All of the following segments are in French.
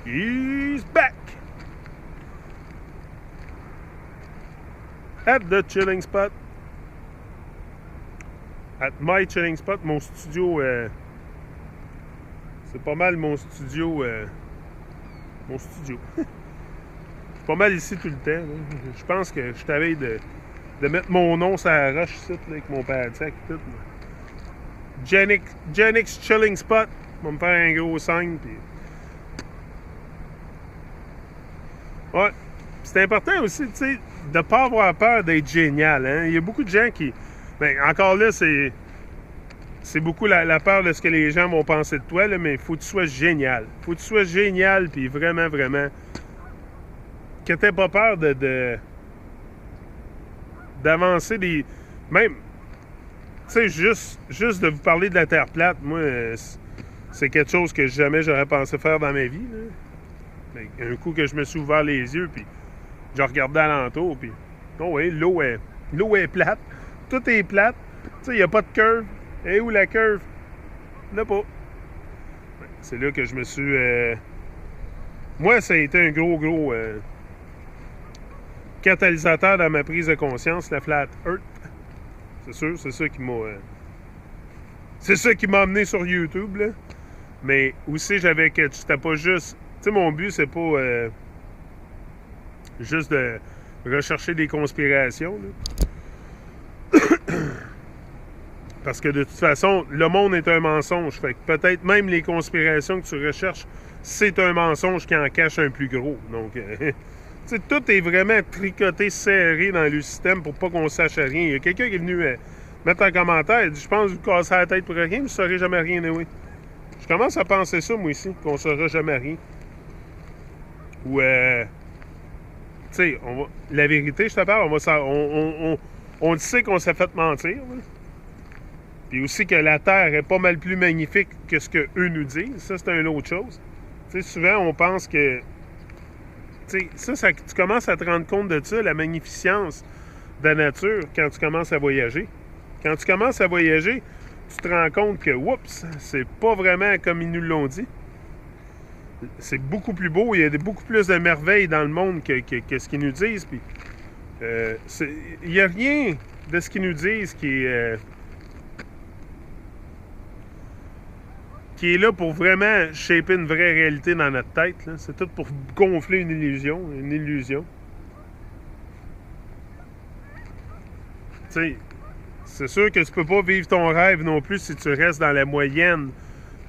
He's back at the chilling spot. At my chilling spot, mon studio, c'est pas mal mon studio. Je suis pas mal ici tout le temps. Là. Je pense que je t'avais de mettre mon nom sur la roche ici, là, avec mon pad-sac et tout. Genix Chilling Spot. On va me faire un gros 5. Puis... Ouais. C'est important aussi, tu sais, de ne pas avoir peur d'être génial. Hein? Il y a beaucoup de gens qui... Ben, encore là, c'est beaucoup la peur de ce que les gens vont penser de toi, là, mais il faut que tu sois génial. Il faut que tu sois génial, puis vraiment, vraiment... Que tu n'aies pas peur d'avancer des... Même... Tu sais, juste de vous parler de la Terre plate, moi, c'est quelque chose que jamais j'aurais pensé faire dans ma vie. Là. Un coup que je me suis ouvert les yeux, puis je regardais alentour, puis... Oh oui, l'eau est plate. Tout est plate. Tu sais, il n'y a pas de curve. Et où la curve? Il n'y en a pas. C'est là que je me suis... Moi, ça a été un gros catalyseur dans ma prise de conscience, la Flat Earth. C'est sûr, c'est ça qui m'a... c'est ça qui m'a amené sur YouTube, là. Mais aussi, j'avais que... C'était pas juste... Tu sais, mon but, c'est pas... juste de rechercher des conspirations, là. Parce que de toute façon, le monde est un mensonge. Fait que peut-être même les conspirations que tu recherches, c'est un mensonge qui en cache un plus gros. Donc, tout est vraiment tricoté, serré dans le système pour pas qu'on sache rien. Il y a quelqu'un qui est venu mettre un commentaire, il dit « Je pense que vous cassez la tête pour rien, vous ne saurez jamais rien, oui. » Je commence à penser ça, moi, ici, qu'on ne saura jamais rien. Ou, tu sais, la vérité, je te parle, on le sait qu'on s'est fait mentir, là. Puis aussi que la Terre est pas mal plus magnifique que ce qu'eux nous disent. Ça, c'est une autre chose. Tu sais, souvent, on pense que... Tu sais, ça, tu commences à te rendre compte de ça, la magnificence de la nature, quand tu commences à voyager. Quand tu commences à voyager, tu te rends compte que, oups, c'est pas vraiment comme ils nous l'ont dit. C'est beaucoup plus beau. Il y a beaucoup plus de merveilles dans le monde que ce qu'ils nous disent. Puis, il n'y a rien de ce qu'ils nous disent qui est là pour vraiment shaper une vraie réalité dans notre tête. Là. C'est tout pour gonfler une illusion. Tu sais, c'est sûr que tu peux pas vivre ton rêve non plus si tu restes dans la moyenne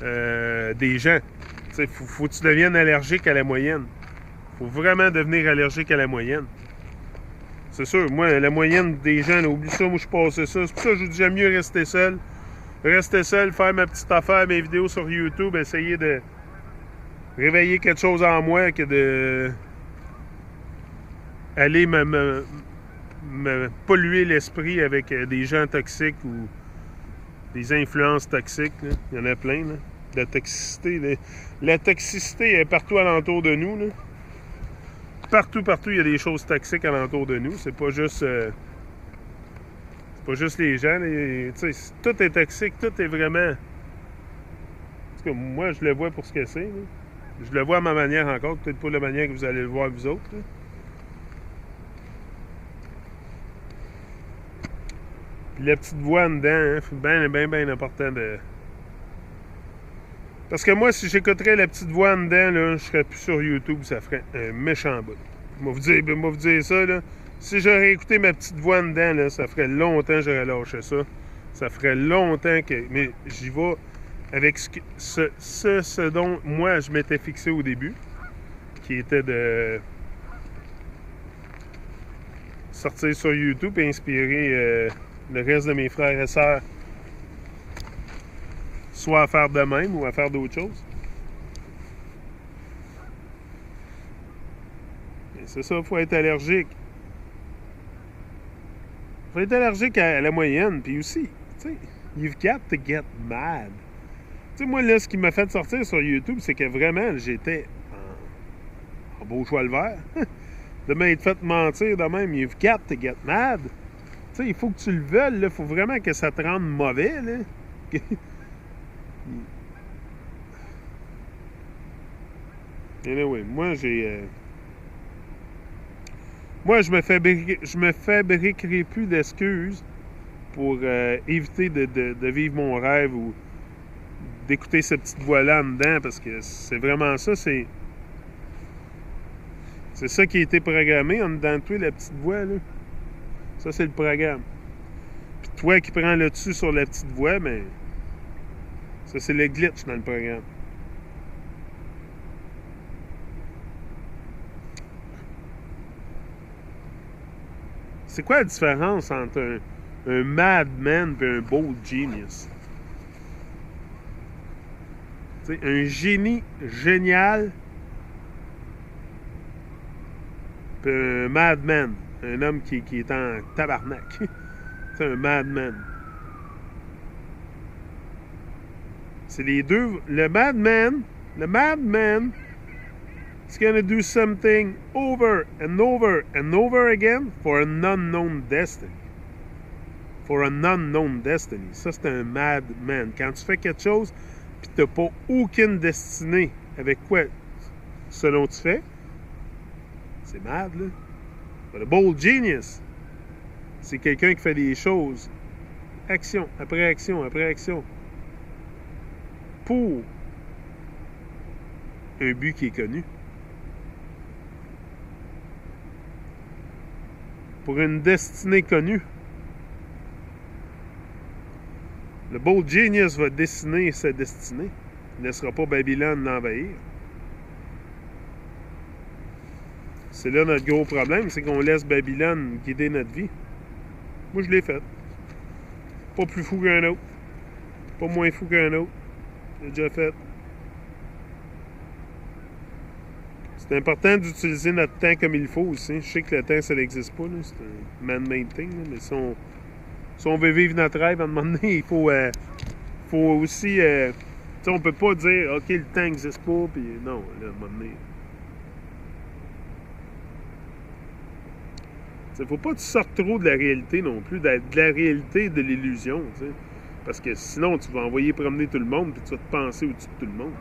des gens. Tu sais, faut que tu deviennes allergique à la moyenne. Faut vraiment devenir allergique à la moyenne. C'est sûr, moi, la moyenne des gens, là, oublie ça, moi je suis passé ça. C'est pour ça que je dis j'aime mieux rester seul. Rester seul, faire ma petite affaire, mes vidéos sur YouTube, essayer de réveiller quelque chose en moi que de aller me polluer l'esprit avec des gens toxiques ou des influences toxiques. Là. Il y en a plein. Là. La toxicité. La toxicité est partout alentour de nous. Là. Partout, il y a des choses toxiques alentour de nous. C'est pas juste... pas juste les gens, tout est toxique, tout est vraiment... En tout cas, moi, je le vois pour ce que c'est. Là. Je le vois à ma manière encore, peut-être pas la manière que vous allez le voir vous autres. Là. Puis la petite voix en dedans, hein, bien important de... Parce que moi, si j'écouterais la petite voix en dedans, là, je serais plus sur YouTube, ça ferait un méchant bout. Moi, vous dire ça, là. Si j'aurais écouté ma petite voix en dedans, là, ça ferait longtemps que j'aurais lâché ça. Ça ferait longtemps que... Mais j'y vais avec ce dont moi, je m'étais fixé au début, qui était de sortir sur YouTube et inspirer le reste de mes frères et sœurs soit à faire de même ou à faire d'autres choses. Et c'est ça, il faut être allergique. Faut être allergique à la moyenne. Puis aussi, tu sais, you've got to get mad. Tu sais, moi, là, ce qui m'a fait sortir sur YouTube, c'est que vraiment, j'étais en beau choix le vert. De m'être fait mentir de même, you've got to get mad. Tu sais, il faut que tu le veuilles, là. Il faut vraiment que ça te rende mauvais, là. Anyway, moi, je me fabriquerai plus d'excuses pour éviter de vivre mon rêve ou d'écouter cette petite voix-là en dedans, parce que c'est vraiment ça, c'est ça qui a été programmé en dedans de toi, la petite voix, là. Ça, c'est le programme. Puis toi qui prends le dessus sur la petite voix, mais ça, c'est le glitch dans le programme. C'est quoi la différence entre un madman et un bold genius? T'sais, un génie génial puis un madman, un homme qui est en tabarnak. C'est un madman. C'est les deux. Le madman, is gonna do something over and over and over again for an unknown destiny. For an unknown destiny. Ça, c'est un madman. Quand tu fais quelque chose, puis t'as pas aucune destinée avec quoi ce dont tu fais, c'est mad, là. But a bold genius, c'est quelqu'un qui fait des choses, action après action après action, pour un but qui est connu. Pour une destinée connue. Le bold genius va dessiner sa destinée. Il ne laissera pas Babylone l'envahir. C'est là notre gros problème, c'est qu'on laisse Babylone guider notre vie. Moi, je l'ai fait. Pas plus fou qu'un autre. Pas moins fou qu'un autre. J'ai déjà fait. C'est important d'utiliser notre temps comme il faut aussi. Je sais que le temps, ça n'existe pas. C'est un man-made thing. Là, mais si on veut vivre notre rêve, à un moment donné, il faut aussi... on peut pas dire, OK, le temps n'existe pas, puis non, là, à un moment donné... Il faut pas que tu sortes trop de la réalité non plus, de la réalité de l'illusion, t'sais. Parce que sinon, tu vas envoyer promener tout le monde, puis tu vas te penser au-dessus de tout le monde.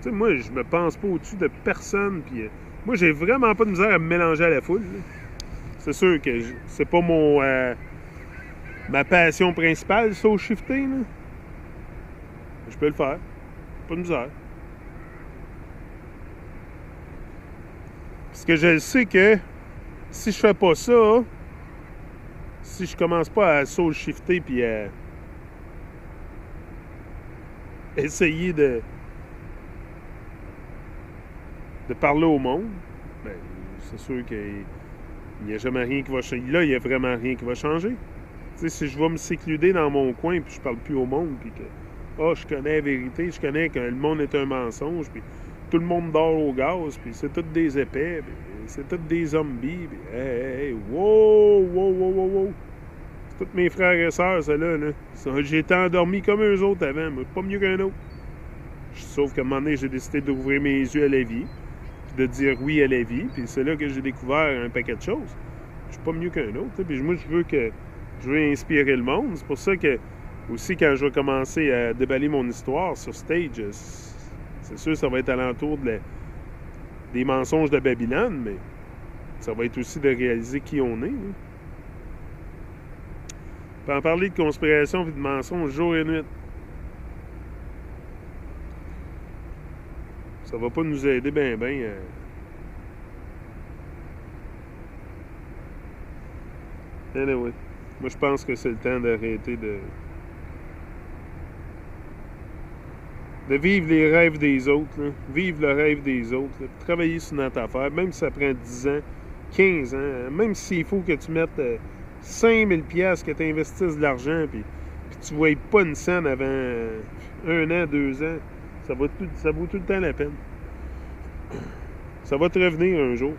T'sais, moi, je me pense pas au-dessus de personne, puis moi, j'ai vraiment pas de misère à me mélanger à la foule. Là. C'est sûr que c'est pas ma passion principale, soul shifter, là. Je peux le faire. Pas de misère. Parce que je sais que si je fais pas ça, si je commence pas à soul shifter puis à essayer de parler au monde, ben, c'est sûr qu'il n'y a jamais rien qui va changer. Là, il n'y a vraiment rien qui va changer. Tu sais, si je vais me sécluder dans mon coin puis je parle plus au monde puis que je connais la vérité, je connais que le monde est un mensonge puis tout le monde dort au gaz puis c'est tous des épais, puis c'est tous des zombies, puis hey, wow. C'est tous mes frères et sœurs, ceux-là, là. J'ai été endormi comme eux autres avant, mais pas mieux qu'un autre. Sauf qu'à un moment donné, j'ai décidé d'ouvrir mes yeux à la vie, puis de dire oui à la vie, puis c'est là que j'ai découvert un paquet de choses. Je suis pas mieux qu'un autre, puis moi, je veux inspirer le monde. C'est pour ça que, aussi, quand je vais commencer à déballer mon histoire sur stage, c'est sûr que ça va être alentour des mensonges de Babylone, mais ça va être aussi de réaliser qui on est. Hein. On peut en parler de conspiration et de mensonges jour et nuit. Ça va pas nous aider ben. Anyway, moi je pense que c'est le temps d'arrêter de vivre les rêves des autres, là. Vivre le rêve des autres, là. Travailler sur notre affaire, même si ça prend 10 ans, 15 ans, même s'il faut que tu mettes 5000 pièces que tu investisses de l'argent, puis tu ne voyes pas une scène avant 1 an, 2 ans, ça vaut tout le temps la peine. Ça va te revenir un jour.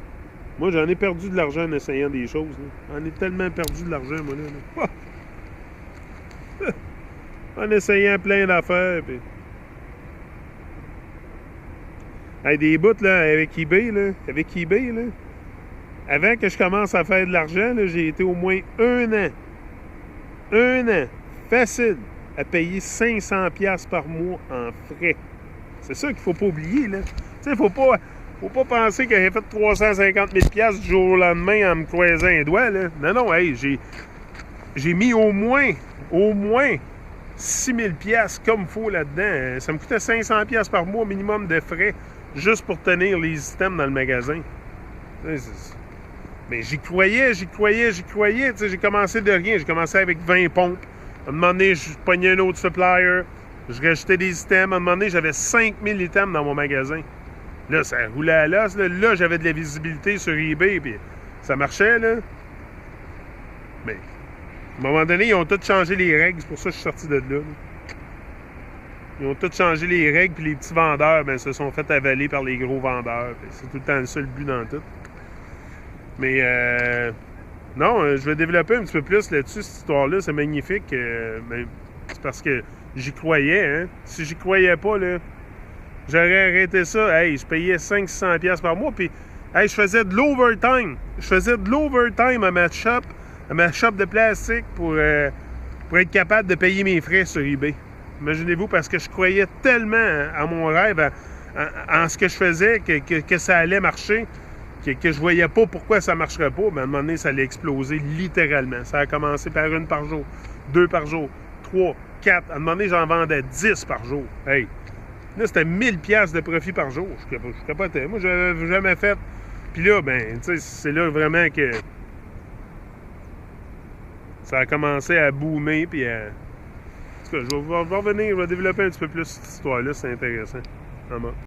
Moi, j'en ai perdu de l'argent en essayant des choses. Là. J'en ai tellement perdu de l'argent, moi, là. En essayant plein d'affaires, puis... Hey, des bouts, là, avec eBay, là, avant que je commence à faire de l'argent, là, j'ai été au moins 1 an, facile, à payer 500$ par mois en frais. C'est ça qu'il faut pas oublier, là. Tu sais, faut pas penser que j'ai fait 350 000 $ du jour au lendemain en me croisant les doigts, là. Non, non, hey, j'ai mis au moins 6 000 $ comme il faut là-dedans. Ça me coûtait 500 $ par mois minimum de frais juste pour tenir les items dans le magasin. Mais j'y croyais. Tu sais, j'ai commencé de rien. J'ai commencé avec 20 pompes. À un moment donné, je pognais un autre supplier. Je rajoutais des items. À un moment donné, j'avais 5000 items dans mon magasin. Là, ça roulait à l'os. Là, j'avais de la visibilité sur eBay. Puis ça marchait, là. Mais à un moment donné, ils ont tous changé les règles. C'est pour ça que je suis sorti de là. Ils ont tous changé les règles. Puis les petits vendeurs, ben, se sont fait avaler par les gros vendeurs. C'est tout le temps le seul but dans tout. Mais non, je vais développer un petit peu plus là-dessus, cette histoire-là. C'est magnifique. C'est parce que j'y croyais. Hein? Si j'y croyais pas, là, j'aurais arrêté ça. Hey, je payais 500$ par mois. Puis, hey, je faisais de l'overtime. Je faisais de l'overtime à ma shop de plastique pour être capable de payer mes frais sur eBay. Imaginez-vous, parce que je croyais tellement à mon rêve, en ce que je faisais, que ça allait marcher. Que je voyais pas pourquoi ça marcherait pas, mais à un moment donné, ça allait exploser littéralement. Ça a commencé par 1 par jour, 2 par jour, 3, 4. À un moment donné, j'en vendais 10 par jour. Hey! Là, c'était 1000 $ de profit par jour. Je capotais. Moi, je n'avais jamais fait. Puis là, ben, tu sais, c'est là vraiment que ça a commencé à boomer. Puis à... En tout cas, je vais revenir, je vais développer un petit peu plus cette histoire-là. C'est intéressant. Vraiment.